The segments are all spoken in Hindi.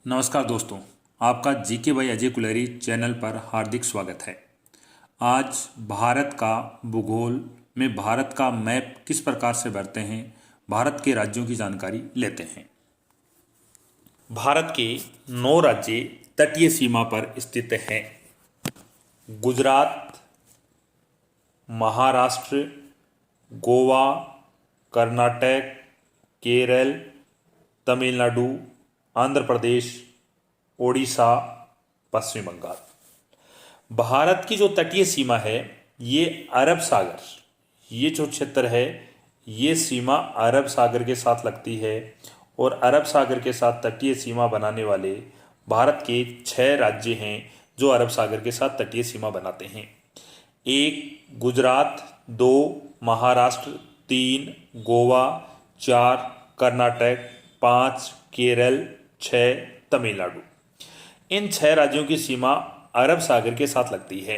नमस्कार दोस्तों, आपका जीके बाई अजय कुलरी चैनल पर हार्दिक स्वागत है। आज भारत का भूगोल में भारत का मैप किस प्रकार से भरते हैं, भारत के राज्यों की जानकारी लेते हैं। भारत के 9 राज्य तटीय सीमा पर स्थित हैं। गुजरात, महाराष्ट्र, गोवा, कर्नाटक, केरल, तमिलनाडु, आंध्र प्रदेश, ओडिशा, पश्चिम बंगाल। भारत की जो तटीय सीमा है ये अरब सागर, ये जो क्षेत्र है ये सीमा अरब सागर के साथ लगती है और अरब सागर के साथ तटीय सीमा बनाने वाले भारत के 6 राज्य हैं जो अरब सागर के साथ तटीय सीमा बनाते हैं। 1 गुजरात, 2 महाराष्ट्र, 3 गोवा, 4 कर्नाटक, 5 केरल, 6 तमिलनाडु। इन 6 राज्यों की सीमा अरब सागर के साथ लगती है।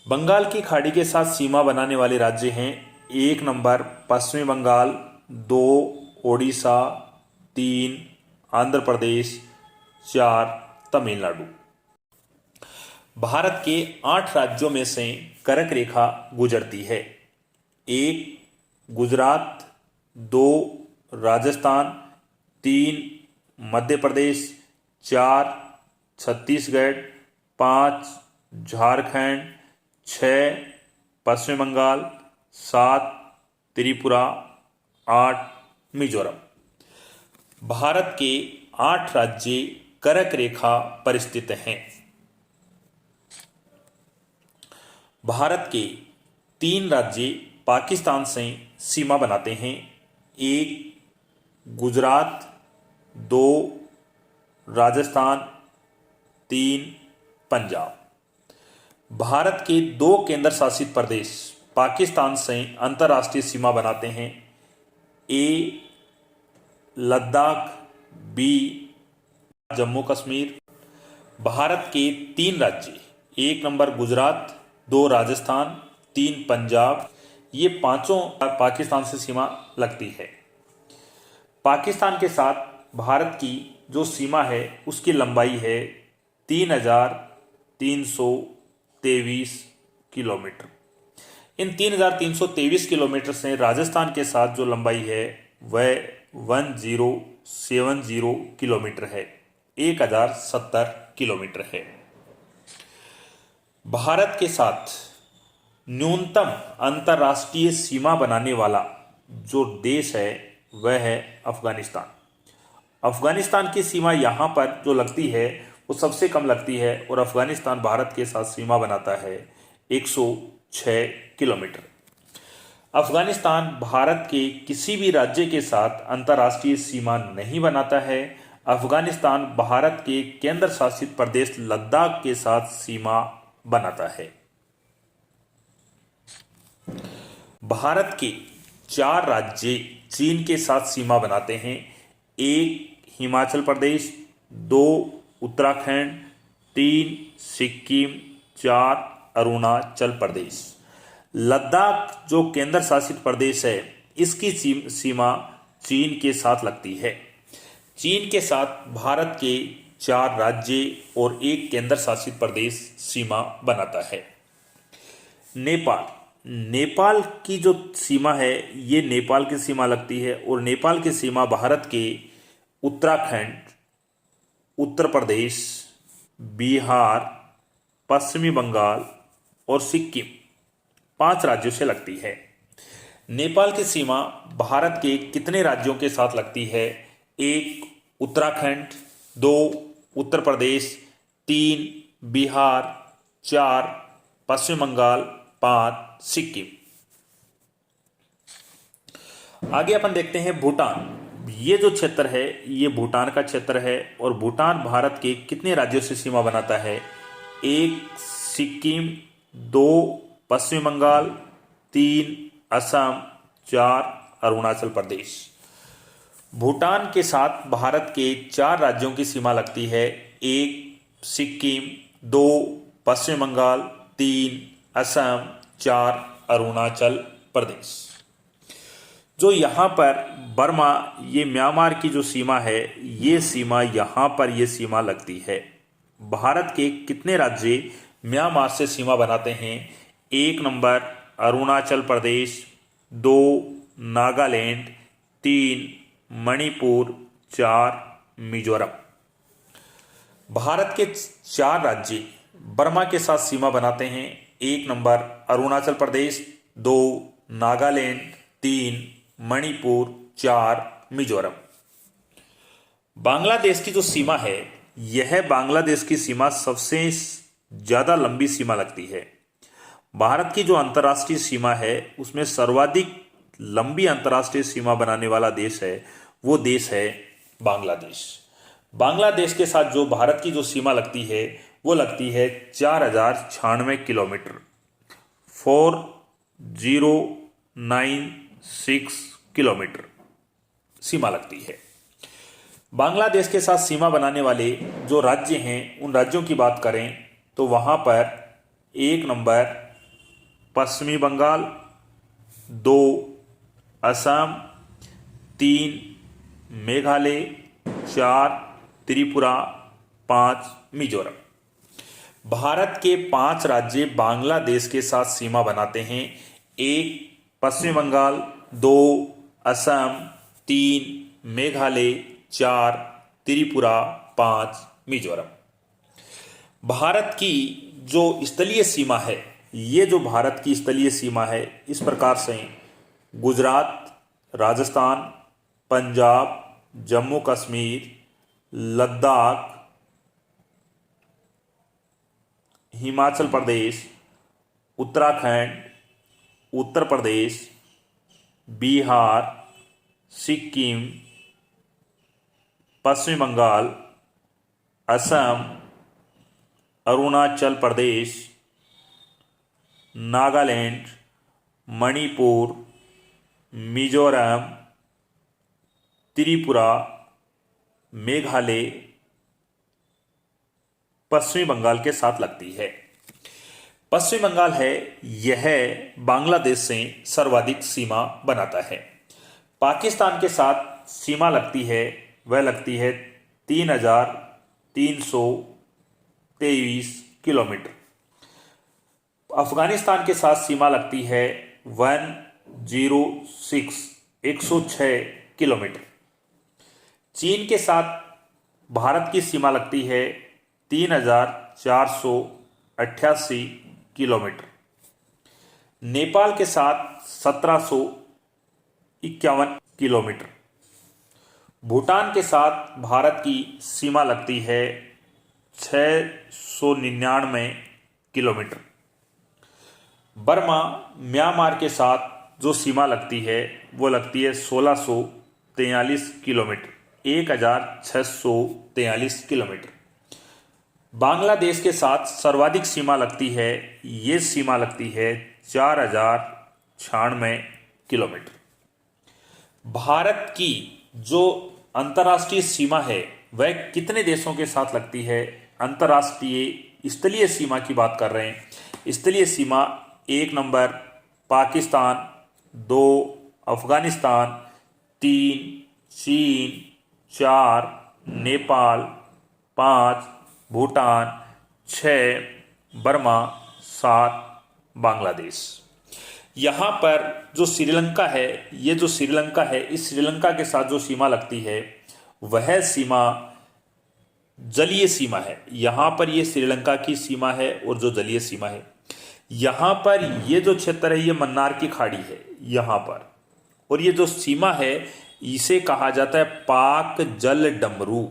बंगाल की खाड़ी के साथ सीमा बनाने वाले राज्य हैं 1 नंबर पश्चिमी बंगाल, 2 ओडिशा, 3 आंध्र प्रदेश, 4 तमिलनाडु। भारत के 8 राज्यों में से कर्क रेखा गुजरती है। 1 गुजरात, 2 राजस्थान, 3 मध्य प्रदेश, 4 छत्तीसगढ़, 5 झारखंड, 6 पश्चिम बंगाल, 7 त्रिपुरा, 8 मिजोरम। भारत के 8 राज्य कर्क रेखा पर स्थित हैं। भारत के 3 राज्य पाकिस्तान से सीमा बनाते हैं। 1 गुजरात, 2 राजस्थान, 3 पंजाब। भारत के 2 केंद्र शासित प्रदेश पाकिस्तान से अंतर्राष्ट्रीय सीमा बनाते हैं। ए लद्दाख, बी जम्मू कश्मीर। भारत के 3 राज्य 1 नंबर गुजरात, 2 राजस्थान, 3 पंजाब, ये पांचों पाकिस्तान से सीमा लगती है। पाकिस्तान के साथ भारत की जो सीमा है उसकी लंबाई है 3,323 किलोमीटर। इन 3,323 किलोमीटर से राजस्थान के साथ जो लंबाई है वह 1070 किलोमीटर है, 1070 किलोमीटर है। भारत के साथ न्यूनतम अंतर्राष्ट्रीय सीमा बनाने वाला जो देश है वह है अफगानिस्तान। अफगानिस्तान की सीमा यहाँ पर जो लगती है वो सबसे कम लगती है और अफगानिस्तान भारत के साथ सीमा बनाता है 106 किलोमीटर। अफगानिस्तान भारत के किसी भी राज्य के साथ अंतर्राष्ट्रीय सीमा नहीं बनाता है। अफगानिस्तान भारत के केंद्र शासित प्रदेश लद्दाख के साथ सीमा बनाता है। भारत के 4 राज्य चीन के साथ सीमा बनाते हैं। 1 हिमाचल प्रदेश, 2 उत्तराखंड, 3 सिक्किम, 4 अरुणाचल प्रदेश। लद्दाख जो केंद्र शासित प्रदेश है इसकी सीमा चीन के साथ लगती है। चीन के साथ भारत के 4 राज्य और 1 केंद्र शासित प्रदेश सीमा बनाता है। नेपाल की जो सीमा है ये नेपाल की सीमा लगती है और नेपाल की सीमा भारत के उत्तराखंड, उत्तर प्रदेश, बिहार, पश्चिमी बंगाल और सिक्किम 5 राज्यों से लगती है। नेपाल की सीमा भारत के कितने राज्यों के साथ लगती है? 1 उत्तराखंड, 2 उत्तर प्रदेश, 3 बिहार, 4 पश्चिम बंगाल, 5 सिक्किम। आगे अपन देखते हैं भूटान। ये जो क्षेत्र है ये भूटान का क्षेत्र है और भूटान भारत के कितने राज्यों से सीमा बनाता है? 1 सिक्किम, 2 पश्चिम बंगाल, 3 असम, 4 अरुणाचल प्रदेश। भूटान के साथ भारत के 4 राज्यों की सीमा लगती है। 1 सिक्किम, 2 पश्चिम बंगाल, 3 असम, 4 अरुणाचल प्रदेश। जो यहाँ पर बर्मा, ये म्यांमार की जो सीमा है, ये सीमा यहाँ पर ये सीमा लगती है। भारत के कितने राज्य म्यांमार से सीमा बनाते हैं? 1 नंबर अरुणाचल प्रदेश, 2 नागालैंड, 3 मणिपुर, 4 मिजोरम। भारत के 4 राज्य बर्मा के साथ सीमा बनाते हैं। 1 नंबर अरुणाचल प्रदेश, 2 नागालैंड, 3 मणिपुर, 4 मिजोरम। बांग्लादेश की जो सीमा है, यह बांग्लादेश की सीमा सबसे ज्यादा लंबी सीमा लगती है। भारत की जो अंतर्राष्ट्रीय सीमा है, उसमें सर्वाधिक लंबी अंतर्राष्ट्रीय सीमा बनाने वाला देश है, वो देश है बांग्लादेश। बांग्लादेश के साथ जो भारत की जो सीमा लगती है, वो लगती है 4096 किलोमीटर, 4096 किलोमीटर सीमा लगती है। बांग्लादेश के साथ सीमा बनाने वाले जो राज्य हैं, उन राज्यों की बात करें तो वहाँ पर 1 नंबर पश्चिमी बंगाल, 2 असम, 3 मेघालय, 4 त्रिपुरा, 5 मिजोरम। भारत के 5 राज्य बांग्लादेश के साथ सीमा बनाते हैं। 1 पश्चिम बंगाल, 2 असम, 3 मेघालय, 4 त्रिपुरा, 5 मिजोरम। भारत की जो स्थलीय सीमा है, ये जो भारत की स्थलीय सीमा है, इस प्रकार से गुजरात, राजस्थान, पंजाब, जम्मू कश्मीर, लद्दाख, हिमाचल प्रदेश, उत्तराखंड, उत्तर प्रदेश, बिहार, सिक्किम, पश्चिम बंगाल, असम, अरुणाचल प्रदेश, नागालैंड, मणिपुर, मिजोरम, त्रिपुरा, मेघालय, पश्चिमी बंगाल के साथ लगती है। पश्चिम बंगाल है, यह बांग्लादेश से सर्वाधिक सीमा बनाता है। पाकिस्तान के साथ सीमा लगती है, वह लगती है 3323 किलोमीटर। अफगानिस्तान के साथ सीमा लगती है 106 किलोमीटर। चीन के साथ भारत की सीमा लगती है 3488 किलोमीटर। नेपाल के साथ 1751 किलोमीटर। भूटान के साथ भारत की सीमा लगती है 699 किलोमीटर। बर्मा म्यांमार के साथ जो सीमा लगती है, वो लगती है 1643 किलोमीटर, 1643 किलोमीटर। बांग्लादेश के साथ सर्वाधिक सीमा लगती है, ये सीमा लगती है 4096 किलोमीटर। भारत की जो अंतर्राष्ट्रीय सीमा है, वह कितने देशों के साथ लगती है? अंतर्राष्ट्रीय स्थलीय सीमा की बात कर रहे हैं। स्थलीय सीमा 1 नंबर पाकिस्तान, 2 अफगानिस्तान, 3 चीन, 4 नेपाल, 5 भूटान, 6 बर्मा, 7 बांग्लादेश। यहाँ पर जो श्रीलंका है, ये जो श्रीलंका है, इस श्रीलंका के साथ जो सीमा लगती है, वह सीमा जलीय सीमा है। यहाँ पर ये श्रीलंका की सीमा है और जो जलीय सीमा है, यहाँ पर ये जो क्षेत्र है, ये मन्नार की खाड़ी है यहाँ पर, और ये जो सीमा है, इसे कहा जाता है पाक जल डमरू।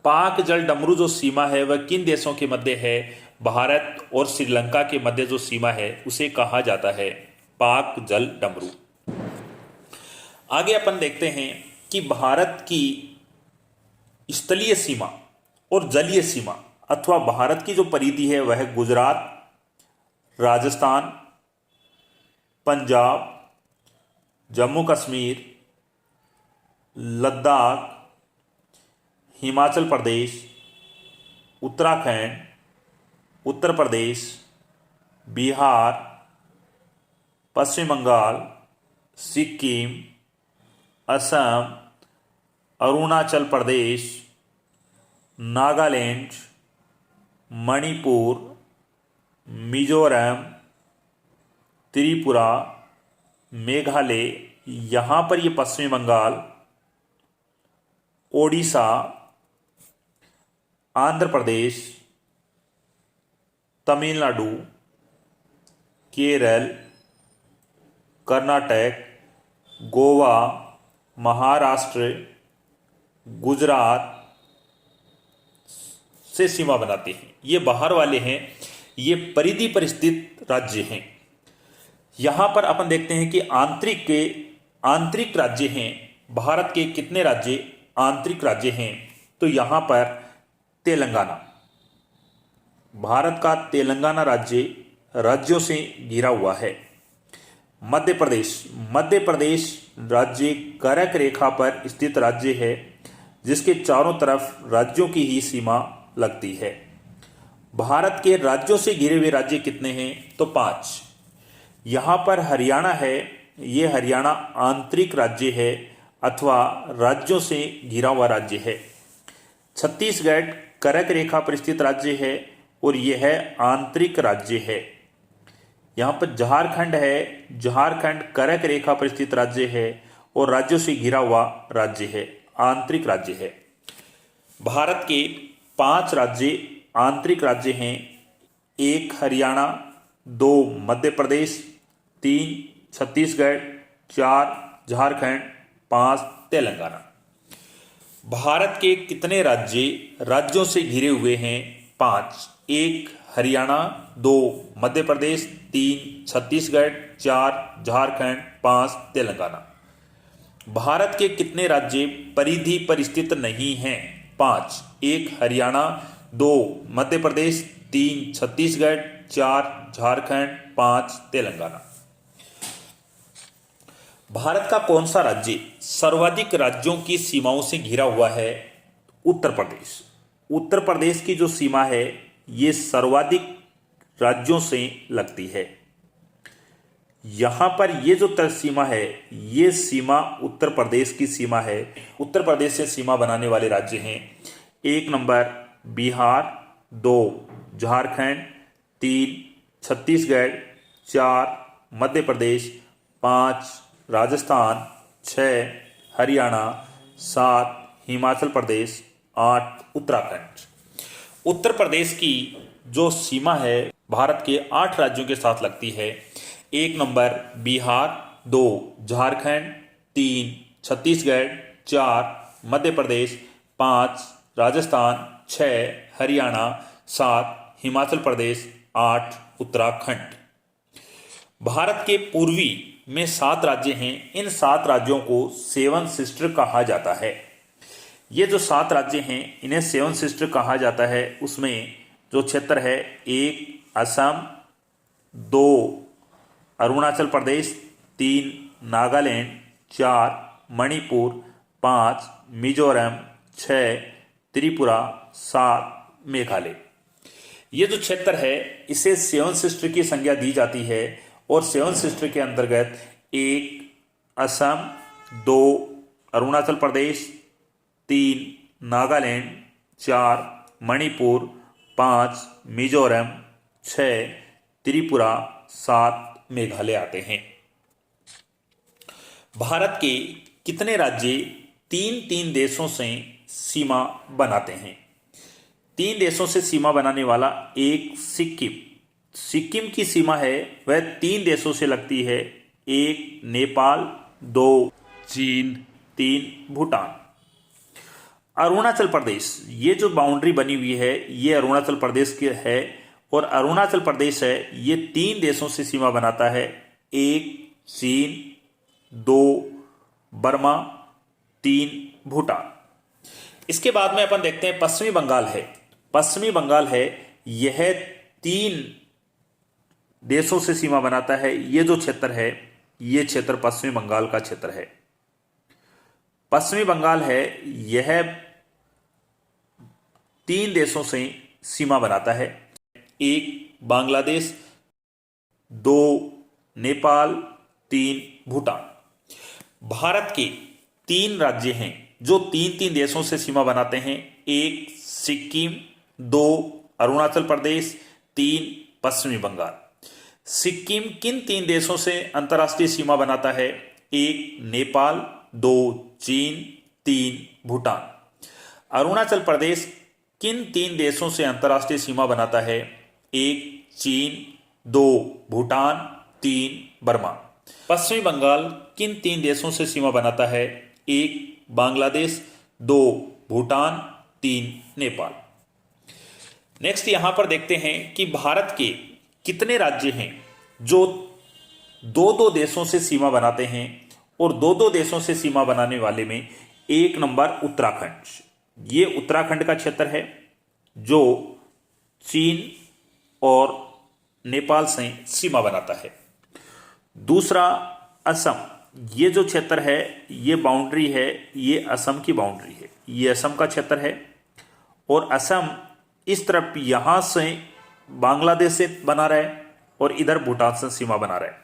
पाक जल डमरू जो सीमा है, वह किन देशों के मध्य है? भारत और श्रीलंका के मध्य जो सीमा है, उसे कहा जाता है पाक जल डमरू। आगे अपन देखते हैं कि भारत की स्थलीय सीमा और जलीय सीमा अथवा भारत की जो परिधि है, वह गुजरात, राजस्थान, पंजाब, जम्मू कश्मीर, लद्दाख, हिमाचल प्रदेश, उत्तराखंड, उत्तर प्रदेश, बिहार, पश्चिम बंगाल, सिक्किम, असम, अरुणाचल प्रदेश, नागालैंड, मणिपुर, मिजोरम, त्रिपुरा, मेघालय, यहाँ पर ये पश्चिम बंगाल, ओडिशा, आंध्र प्रदेश, तमिलनाडु, केरल, कर्नाटक, गोवा, महाराष्ट्र, गुजरात से सीमा बनाते हैं। ये बाहर वाले हैं, ये परिधि पर स्थित राज्य हैं। यहाँ पर अपन देखते हैं कि आंतरिक राज्य हैं। भारत के कितने राज्य आंतरिक राज्य हैं? तो यहाँ पर तेलंगाना, भारत का तेलंगाना राज्य राज्यों से घिरा हुआ है। मध्य प्रदेश राज्य कर्क रेखा पर स्थित राज्य है, जिसके चारों तरफ राज्यों की ही सीमा लगती है। भारत के राज्यों से घिरे हुए राज्य कितने हैं? तो 5। यहाँ पर हरियाणा है, ये हरियाणा आंतरिक राज्य है अथवा राज्यों से घिरा हुआ राज्य है। छत्तीसगढ़ कर्क रेखा पर स्थित राज्य है और यह है आंतरिक राज्य है। यहाँ पर झारखंड है, झारखंड कर्क रेखा पर स्थित राज्य है और राज्यों से घिरा हुआ राज्य है, आंतरिक राज्य है। भारत के 5 राज्य आंतरिक राज्य हैं। 1 हरियाणा, 2 मध्य प्रदेश, 3 छत्तीसगढ़, 4 झारखंड, 5 तेलंगाना। भारत के कितने राज्यों से घिरे हुए हैं? 5। 1 हरियाणा, 2 मध्य प्रदेश, 3 छत्तीसगढ़, 4 झारखंड, 5 तेलंगाना। भारत के कितने राज्य परिधि पर स्थित नहीं हैं? 5। 1 हरियाणा, 2 मध्य प्रदेश, 3 छत्तीसगढ़, 4 झारखंड, 5 तेलंगाना। भारत का कौन सा राज्य सर्वाधिक राज्यों की सीमाओं से घिरा हुआ है? उत्तर प्रदेश। उत्तर प्रदेश की जो सीमा है ये सर्वाधिक राज्यों से लगती है। यहां पर ये जो तय सीमा है, ये सीमा उत्तर प्रदेश की सीमा है। उत्तर प्रदेश से सीमा बनाने वाले राज्य हैं 1 नंबर बिहार, 2 झारखंड, 3 छत्तीसगढ़, 4 मध्य प्रदेश, 5 राजस्थान, 6 हरियाणा, 7 हिमाचल प्रदेश, 8 उत्तराखंड। उत्तर प्रदेश की जो सीमा है भारत के 8 राज्यों के साथ लगती है। 1 नंबर बिहार, 2 झारखंड, 3 छत्तीसगढ़, 4 मध्य प्रदेश, 5 राजस्थान, 6 हरियाणा, 7 हिमाचल प्रदेश, 8 उत्तराखंड। भारत के पूर्वी में 7 राज्य हैं। इन 7 राज्यों को 7 सिस्टर कहा जाता है। ये जो 7 राज्य हैं इन्हें 7 सिस्टर कहा जाता है। उसमें जो क्षेत्र है 1 असम, 2 अरुणाचल प्रदेश, 3 नागालैंड, 4 मणिपुर, 5 मिजोरम, 6 त्रिपुरा, 7 मेघालय। ये जो क्षेत्र है इसे 7 सिस्टर की संज्ञा दी जाती है और 7 सिस्टर के अंतर्गत 1 असम, 2 अरुणाचल प्रदेश, 3 नागालैंड, 4 मणिपुर, 5 मिजोरम, 6 त्रिपुरा, 7 मेघालय आते हैं। भारत के कितने राज्य 3 देशों से सीमा बनाते हैं? 3 देशों से सीमा बनाने वाला 1 सिक्किम की सीमा है वह 3 देशों से लगती है। 1 नेपाल, 2 चीन, 3 भूटान। अरुणाचल प्रदेश, ये जो बाउंड्री बनी हुई है ये अरुणाचल प्रदेश की है और अरुणाचल प्रदेश है ये 3 देशों से सीमा बनाता है। 1 चीन, 2 बर्मा, 3 भूटान। इसके बाद में अपन देखते हैं पश्चिमी बंगाल है। पश्चिमी बंगाल है यह 3 देशों से सीमा बनाता है। ये जो क्षेत्र है ये क्षेत्र पश्चिमी बंगाल का क्षेत्र है। पश्चिमी बंगाल है यह 3 देशों से सीमा बनाता है। 1 बांग्लादेश, 2 नेपाल, 3 भूटान। भारत के 3 राज्य हैं जो 3-3 देशों से सीमा बनाते हैं। 1 सिक्किम, 2 अरुणाचल प्रदेश, 3 पश्चिमी बंगाल। सिक्किम किन 3 देशों से अंतर्राष्ट्रीय सीमा बनाता है? 1 नेपाल, 2 चीन, 3 भूटान। अरुणाचल प्रदेश किन 3 देशों से अंतर्राष्ट्रीय सीमा बनाता है? 1 चीन, 2 भूटान, 3 बर्मा। पश्चिमी बंगाल किन 3 देशों से सीमा बनाता है? 1 बांग्लादेश, 2 भूटान, 3 नेपाल। नेक्स्ट यहां पर देखते हैं कि भारत के कितने राज्य हैं जो 2-2 देशों से सीमा बनाते हैं, और 2-2 देशों से सीमा बनाने वाले में 1 नंबर उत्तराखंड। ये उत्तराखंड का क्षेत्र है जो चीन और नेपाल से सीमा बनाता है। दूसरा असम, ये जो क्षेत्र है, ये बाउंड्री है, ये असम की बाउंड्री है, ये असम का क्षेत्र है। और असम इस तरफ यहां से बांग्लादेश से बना रहा है और इधर भूटान से सीमा बना रहा है।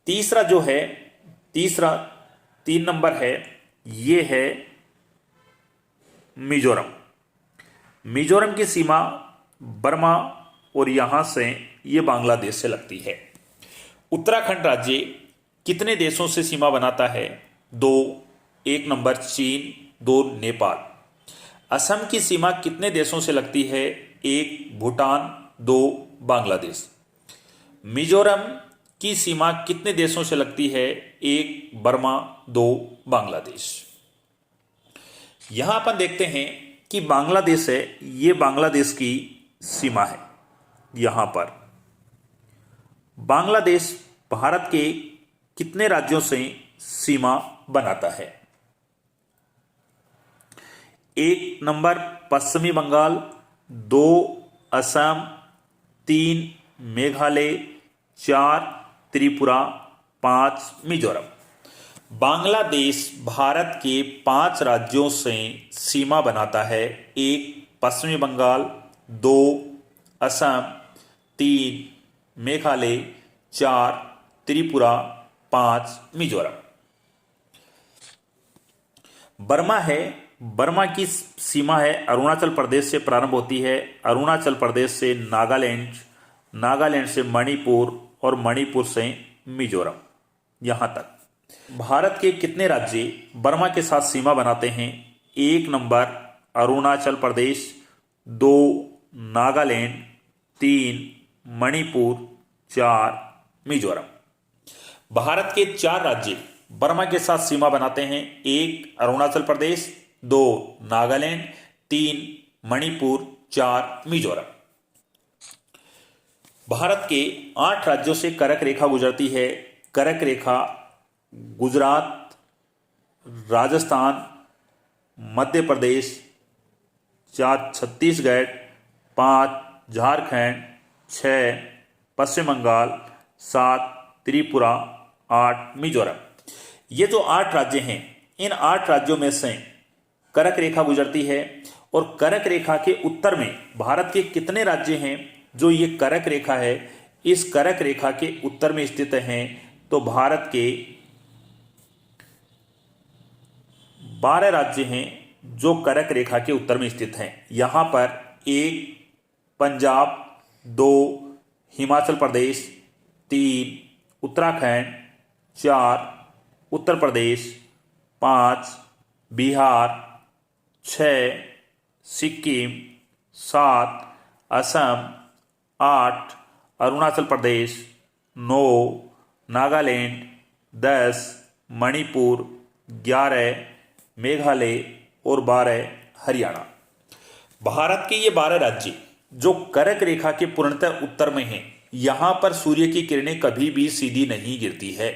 तीसरा जो है, तीसरा 3 नंबर है, ये है मिजोरम। मिजोरम की सीमा बर्मा और यहां से ये बांग्लादेश से लगती है। उत्तराखंड राज्य कितने देशों से सीमा बनाता है? 2, 1 नंबर चीन, 2 नेपाल। असम की सीमा कितने देशों से लगती है? 1 भूटान, 2 बांग्लादेश। मिजोरम की सीमा कितने देशों से लगती है? 1 बर्मा, 2 बांग्लादेश। यहां अपन देखते हैं कि बांग्लादेश है, ये बांग्लादेश की सीमा है। यहां पर बांग्लादेश भारत के कितने राज्यों से सीमा बनाता है? 1 नंबर पश्चिमी बंगाल, 2 असम, 3 मेघालय, 4 त्रिपुरा, 5 मिजोरम। बांग्लादेश भारत के 5 राज्यों से सीमा बनाता है। 1 पश्चिमी बंगाल, 2 असम, 3 मेघालय, 4 त्रिपुरा, 5 मिजोरम। बर्मा है, बर्मा की सीमा है अरुणाचल प्रदेश से प्रारंभ होती है, अरुणाचल प्रदेश से नागालैंड, नागालैंड से मणिपुर और मणिपुर से मिजोरम, यहां तक। भारत के कितने राज्य बर्मा के साथ सीमा बनाते हैं? 1 नंबर अरुणाचल प्रदेश, 2 नागालैंड, 3 मणिपुर, 4 मिजोरम। भारत के 4 राज्य बर्मा के साथ सीमा बनाते हैं। 1 अरुणाचल प्रदेश, 2 नागालैंड, 3 मणिपुर, 4 मिजोरम। भारत के 8 राज्यों से कर्क रेखा गुजरती है। कर्क रेखा गुजरात, राजस्थान, मध्य प्रदेश, 4 छत्तीसगढ़, 5 झारखंड, 6 पश्चिम बंगाल, 7 त्रिपुरा, 8 मिजोरम। ये जो 8 राज्य हैं, इन 8 राज्यों में से कर्क रेखा गुजरती है। और कर्क रेखा के उत्तर में भारत के कितने राज्य हैं जो ये कर्क रेखा है, इस कर्क रेखा के उत्तर में स्थित हैं? तो भारत के 12 राज्य हैं जो कर्क रेखा के उत्तर में स्थित हैं। यहां पर 1 पंजाब, 2 हिमाचल प्रदेश, 3 उत्तराखंड, 4 उत्तर प्रदेश, 5 बिहार, 6 सिक्किम, 7 असम, 8 अरुणाचल प्रदेश, 9 नागालैंड, 10 मणिपुर, 11 मेघालय और 12 हरियाणा। भारत के ये 12 राज्य जो कर्क रेखा के पूर्णतः उत्तर में हैं, यहां पर सूर्य की किरणें कभी भी सीधी नहीं गिरती है।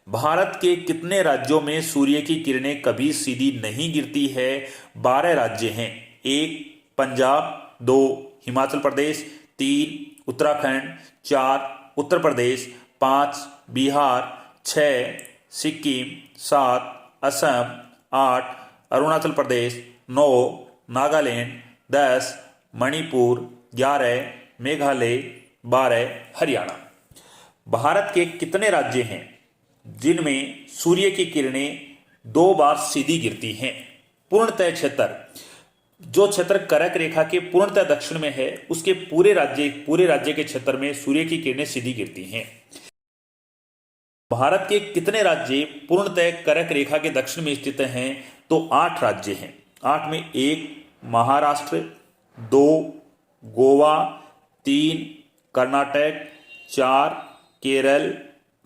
भारत के कितने राज्यों में सूर्य की किरणें कभी सीधी नहीं गिरती है? 12 राज्य हैं। 1 पंजाब, 2 हिमाचल प्रदेश, 3 उत्तराखंड, 4 उत्तर प्रदेश, 5 बिहार, 6 सिक्किम, 7 असम, 8 अरुणाचल प्रदेश, 9 नागालैंड, 10 मणिपुर, 11 मेघालय, 12 हरियाणा। भारत के कितने राज्य हैं जिनमें सूर्य की किरणें 2 बार सीधी गिरती हैं? पूर्णतः क्षेत्र, जो क्षेत्र कर्क रेखा के पूर्णतः दक्षिण में है, उसके पूरे राज्य के क्षेत्र में सूर्य की किरणें सीधी गिरती हैं। भारत के कितने राज्य पूर्णतः कर्क रेखा के दक्षिण में स्थित हैं? तो 8 राज्य हैं। 8 में 1 महाराष्ट्र, 2 गोवा, 3 कर्नाटक, 4 केरल,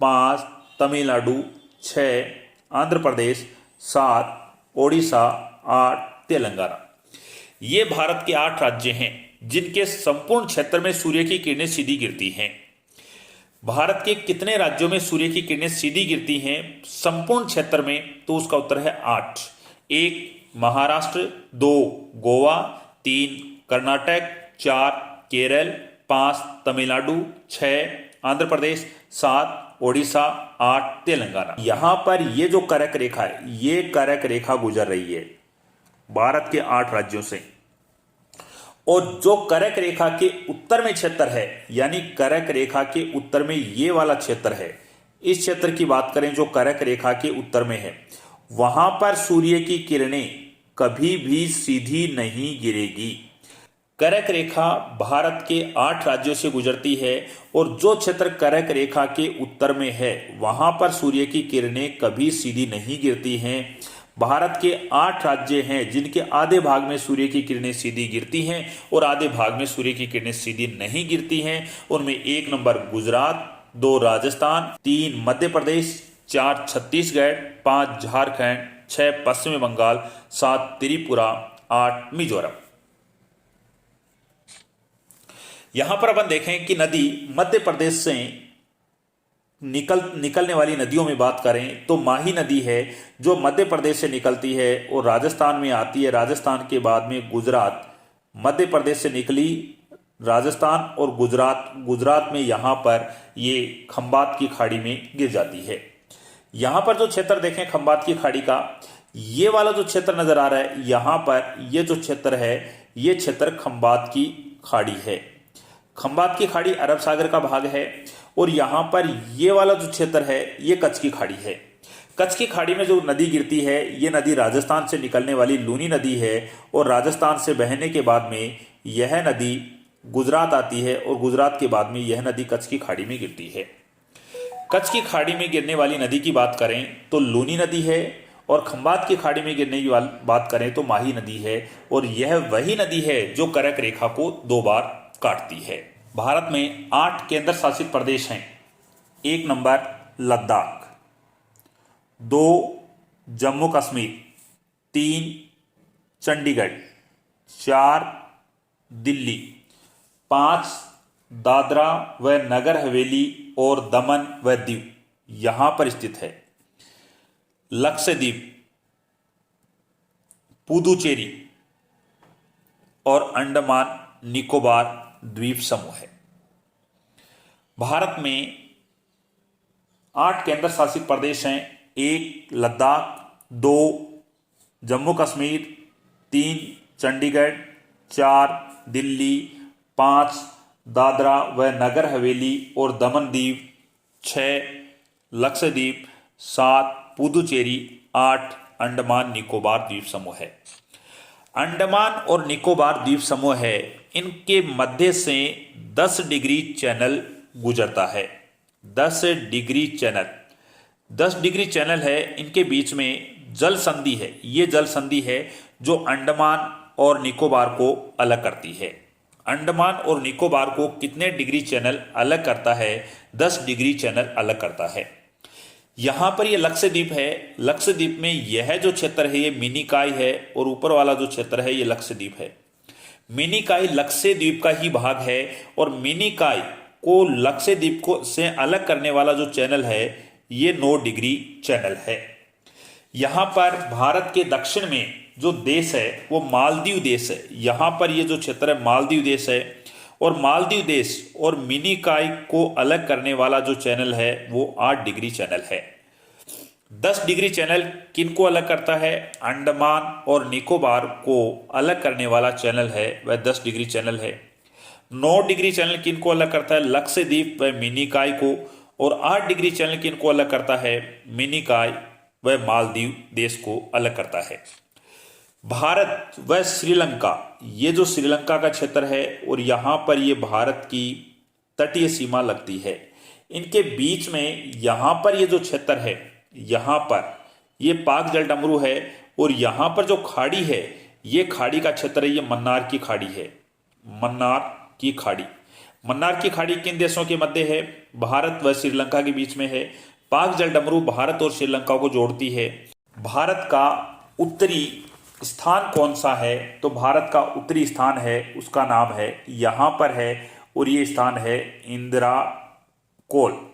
5 तमिलनाडु, 6 आंध्र प्रदेश, 7 ओडिशा, 8 तेलंगाना। ये भारत के 8 राज्य हैं जिनके संपूर्ण क्षेत्र में सूर्य की किरणें सीधी गिरती हैं। भारत के कितने राज्यों में सूर्य की किरणें सीधी गिरती हैं संपूर्ण क्षेत्र में? तो उसका उत्तर है 8। 1 महाराष्ट्र, 2 गोवा, 3 कर्नाटक, 4 केरल, 5 तमिलनाडु, 6 आंध्र प्रदेश, 7 ओडिशा, 8 तेलंगाना। यहां पर ये जो कर्क रेखा है, ये कर्क रेखा गुजर रही है भारत के 8 राज्यों से। और जो कर्क रेखा के उत्तर में क्षेत्र है, यानी कर्क रेखा के उत्तर में ये वाला क्षेत्र है, इस क्षेत्र की बात करें जो कर्क रेखा के उत्तर में है, वहां पर सूर्य की किरणें कभी भी सीधी नहीं गिरेगी। कर्क रेखा भारत के 8 राज्यों से गुजरती है और जो क्षेत्र कर्क रेखा के उत्तर में है, वहां पर सूर्य की किरणें कभी सीधी नहीं गिरती हैं। भारत के 8 राज्य हैं जिनके आधे भाग में सूर्य की किरणें सीधी गिरती हैं और आधे भाग में सूर्य की किरणें सीधी नहीं गिरती हैं। उनमें 1 नंबर गुजरात, 2 राजस्थान, 3 मध्य प्रदेश, 4 छत्तीसगढ़, 5 झारखंड, 6 पश्चिम बंगाल, 7 त्रिपुरा, 8 मिजोरम। यहां पर अपन देखें कि नदी मध्य प्रदेश से निकलने वाली नदियों में बात करें तो माही नदी है जो मध्य प्रदेश से निकलती है और राजस्थान में आती है। राजस्थान के बाद में गुजरात, मध्य प्रदेश से निकली राजस्थान और गुजरात में यहाँ पर ये खंबात की खाड़ी में गिर जाती है। यहाँ पर जो क्षेत्र देखें खंबात की खाड़ी का, ये वाला जो क्षेत्र नजर आ रहा है, यहाँ पर ये जो क्षेत्र है, ये क्षेत्र खंबात की खाड़ी है। खंबात की खाड़ी अरब सागर का भाग है और यहां पर ये वाला जो क्षेत्र है ये कच्छ की खाड़ी है। कच्छ की खाड़ी में जो नदी गिरती है, ये नदी राजस्थान से निकलने वाली लूनी नदी है और राजस्थान से बहने के बाद में यह नदी गुजरात आती है और गुजरात के बाद में यह नदी कच्छ की खाड़ी में गिरती है। कच्छ की खाड़ी में गिरने वाली नदी की बात करें तो लूनी नदी है और खंबात की खाड़ी में गिरने की बात करें तो माही नदी है और यह वही नदी है जो कर्क रेखा को 2 बार काटती है। भारत में 8 केंद्र शासित प्रदेश हैं। 1 नंबर लद्दाख, 2 जम्मू कश्मीर, 3 चंडीगढ़, 4 दिल्ली, 5 दादरा व नगर हवेली और दमन व दीव यहां पर स्थित है। लक्षद्वीप, पुदुचेरी और अंडमान निकोबार द्वीप समूह है। भारत में 8 केंद्र शासित प्रदेश हैं। 1 लद्दाख, 2 जम्मू कश्मीर, 3 चंडीगढ़, 4 दिल्ली, 5 दादरा व नगर हवेली और दमन दीव, 6 लक्षद्वीप, 7 पुदुचेरी, 8 अंडमान निकोबार द्वीप समूह है। अंडमान और निकोबार द्वीप समूह है, इनके मध्य से 10 डिग्री चैनल गुजरता है। 10 डिग्री चैनल है, इनके बीच में जल संधि है। ये जल संधि है जो अंडमान और निकोबार को अलग करती है। अंडमान और निकोबार को कितने डिग्री चैनल अलग करता है? 10 डिग्री चैनल अलग करता है। यहां पर यह लक्षद्वीप है। लक्षद्वीप में यह जो क्षेत्र है ये मिनिकॉय है और ऊपर वाला जो क्षेत्र है ये लक्षद्वीप है। मिनिकॉय लक्षद्वीप का ही भाग है और मिनिकॉय को लक्षद्वीप को से अलग करने वाला जो चैनल है ये 9 डिग्री चैनल है। यहां पर भारत के दक्षिण में जो देश है वो मालदीव देश है। यहां पर ये जो क्षेत्र है मालदीव देश है और मालदीव देश और मिनिकॉय को अलग करने वाला जो चैनल है वो 8 डिग्री चैनल है। 10 डिग्री चैनल किन को अलग करता है? अंडमान और निकोबार को अलग करने वाला चैनल है वह 10 डिग्री चैनल है। 9 डिग्री चैनल किन को अलग करता है? लक्षद्वीप व मिनिकॉय को और 8 डिग्री चैनल किनको अलग करता है? मिनिकॉय व मालदीव देश को अलग करता है। भारत व श्रीलंका, ये जो श्रीलंका का क्षेत्र है और यहाँ पर ये भारत की तटीय सीमा लगती है, इनके बीच में यहाँ पर ये जो क्षेत्र है, यहाँ पर ये पाक जलडमरू है और यहाँ पर जो खाड़ी है, ये खाड़ी का क्षेत्र है, ये मन्नार की खाड़ी है। मन्नार की खाड़ी, मन्नार की खाड़ी किन देशों के मध्य है? भारत व श्रीलंका के बीच में है। पाक जलडमरू भारत और श्रीलंका को जोड़ती है। भारत का उत्तरी स्थान कौन सा है? तो भारत का उत्तरी स्थान है, उसका नाम है, यहाँ पर है, और ये स्थान है इंदिरा कोल।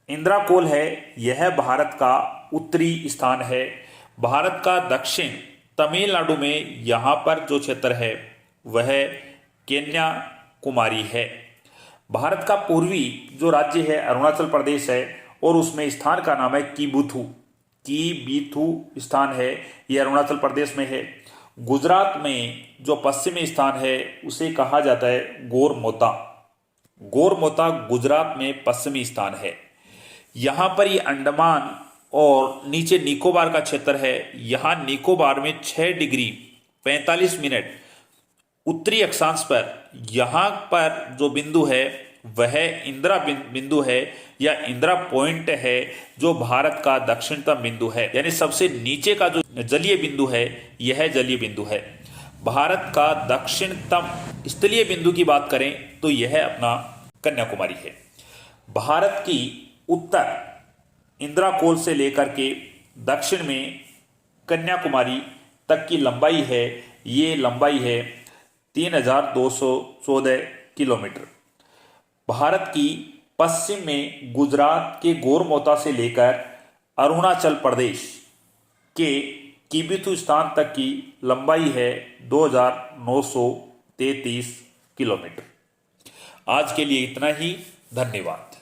इंदिरा कोल है, यह भारत का उत्तरी स्थान है। भारत का दक्षिण तमिलनाडु में यहाँ पर जो क्षेत्र है वह कन्याकुमारी है। भारत का पूर्वी जो राज्य है अरुणाचल प्रदेश है और उसमें स्थान का नाम है किबुथु। किबुथु स्थान है, यह अरुणाचल प्रदेश में है। गुजरात में जो पश्चिमी स्थान है उसे कहा जाता है गोरमोता। गोरमोता गुजरात में पश्चिमी स्थान है। यहाँ पर ये अंडमान और नीचे निकोबार का क्षेत्र है। यहाँ निकोबार में 6 डिग्री 45 मिनट उत्तरी अक्षांश पर यहाँ पर जो बिंदु है वह इंदिरा बिंदु है या इंदिरा पॉइंट है, जो भारत का दक्षिणतम बिंदु है। यानी सबसे नीचे का जो जलीय बिंदु है यह जलीय बिंदु है। भारत का दक्षिणतम स्थलीय बिंदु की बात करें तो यह अपना कन्याकुमारी है। भारत की उत्तर इंदिरा कोल से लेकर के दक्षिण में कन्याकुमारी तक की लंबाई है, ये लंबाई है 3214 किलोमीटर। भारत की पश्चिम में गुजरात के गोरमोता से लेकर अरुणाचल प्रदेश के किबुथु स्थान तक की लंबाई है 2933 किलोमीटर। आज के लिए इतना ही, धन्यवाद।